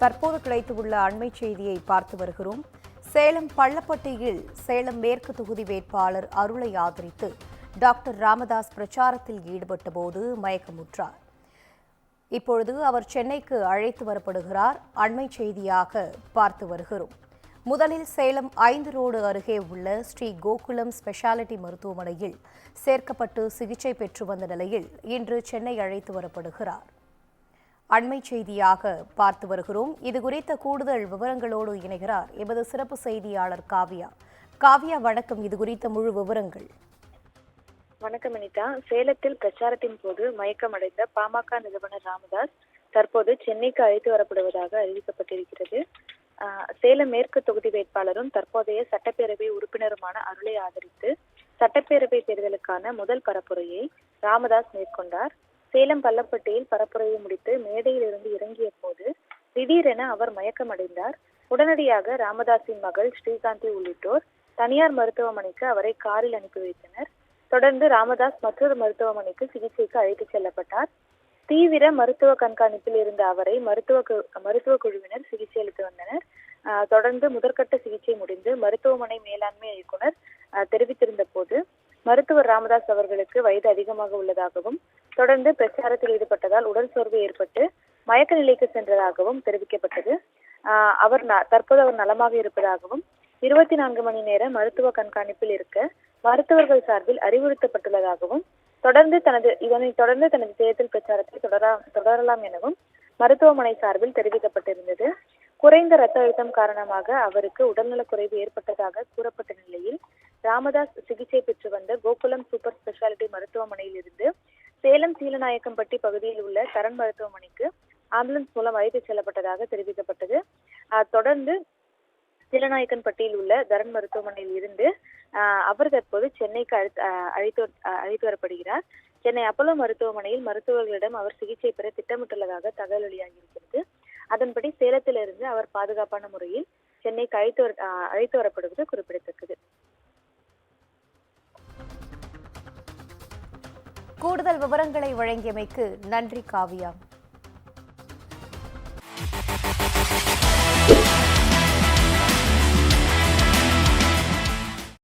தற்போது கிடைத்துள்ள அண்மை செய்தியை பார்த்து வருகிறோம். சேலம் பள்ளப்பட்டியில் சேலம் மேற்கு தொகுதி வேட்பாளர் அருளை ஆதரித்து டாக்டர் ராமதாஸ் பிரச்சாரத்தில் ஈடுபட்ட போது மயக்கமுற்றார். இப்பொழுது அவர் சென்னைக்கு அழைத்து வரப்படுகிறார். அண்மை செய்தியாக பார்த்து வருகிறோம். முதலில் சேலம் 5 ரோடு அருகே உள்ள ஸ்ரீ கோகுலம் ஸ்பெஷாலிட்டி மருத்துவமனையில் சேர்க்கப்பட்டு சிகிச்சை பெற்று வந்த நிலையில் இன்று சென்னை அழைத்து வரப்படுகிறார். அண்மை செய்தியாக பார்த்து வருகிறோம். இதுகுறித்த கூடுதல் விவரங்களோடு இணைகிறார் எமது சிறப்பு செய்தியாளர் காவ்யா. காவ்யா, வணக்கம். இதுகுறித்த முழு விவரங்கள். வணக்கம் அனிதா. சேலத்தில் பிரச்சாரத்தின் போது மயக்கமடைந்த பாமக நிறுவனர் ராமதாஸ் தற்போது சென்னைக்கு அழைத்து வரப்படுவதாக அறிவிக்கப்பட்டிருக்கிறது. சேலம் மேற்கு தொகுதி வேட்பாளரும் தற்போதைய சட்டப்பேரவை உறுப்பினருமான அருளை ஆதரித்து சட்டப்பேரவை தேர்தலுக்கான முதல் பரப்புரையை ராமதாஸ் மேற்கொண்டார். சேலம் பள்ளப்பட்டியில் பரப்புரையை முடித்து மேடையில் இருந்து இறங்கிய போது திடீரென அவர் மயக்கமடைந்தார். உடனடியாக ராமதாஸின் மகள் ஸ்ரீகாந்தி உள்ளிட்டோர் தனியார் மருத்துவமனைக்கு அவரை காரில் அனுப்பி வைத்தனர். தொடர்ந்து ராமதாஸ் மற்றொரு மருத்துவமனைக்கு சிகிச்சைக்கு அழைத்துச் செல்லப்பட்டார். தீவிர மருத்துவ கண்காணிப்பில் இருந்த அவரை மருத்துவ குழுவினர் சிகிச்சை அளித்து வந்தனர். தொடர்ந்து முதற்கட்ட சிகிச்சை முடிந்து மருத்துவமனை மேலாண்மை இயக்குனர் தெரிவித்திருந்த போது மருத்துவர் ராமதாஸ் அவர்களுக்கு வயது அதிகமாக உள்ளதாகவும் தொடர்ந்து பிரச்சாரத்தில் ஈடுபட்டதால் உடல் சோர்வு ஏற்பட்டு மயக்க நிலைக்கு சென்றதாகவும் தெரிவிக்கப்பட்டது. தற்போது அவர் நலமாக இருப்பதாகவும் 24 மணி நேர மருத்துவ கண்காணிப்பில் இருக்க மருத்துவர்கள் சார்பில் அறிவுறுத்தப்பட்டுள்ளதாகவும் இதனைத் தொடர்ந்து தனது தேர்தல் பிரச்சாரத்தை தொடரலாம் எனவும் மருத்துவமனை சார்பில் தெரிவிக்கப்பட்டிருந்தது. குறைந்த இரத்த அழுத்தம் காரணமாக அவருக்கு உடல்நலக்குறைவு ஏற்பட்டதாக கூறப்பட்ட நிலையில் ராமதாஸ் சிகிச்சை பெற்று வந்த கோகுலம் சூப்பர் ஸ்பெஷாலிட்டி மருத்துவமனையில் இருந்து சேலம் சீலநாயக்கம்பட்டி பகுதியில் உள்ள சரண் மருத்துவமனைக்கு ஆம்புலன்ஸ் மூலம் அழைத்துச் செல்லப்பட்டதாக தெரிவிக்கப்பட்டது. தொடர்ந்து சீலநாயக்கன்பட்டியில் உள்ள தரன் மருத்துவமனையில் இருந்து அவர் தற்போது சென்னைக்கு அழைத்து வரப்படுகிறார். சென்னை அப்போலோ மருத்துவமனையில் மருத்துவர்களிடம் அவர் சிகிச்சை பெற திட்டமிட்டுள்ளதாக தகவல் வெளியாகியிருக்கிறது. அதன்படி சேலத்திலிருந்து அவர் பாதுகாப்பான முறையில் சென்னைக்கு அழைத்து வரப்படுவது குறிப்பிடத்தக்கது. கூடுதல் விவரங்களை வழங்கியமைக்கு நன்றி காவ்யா.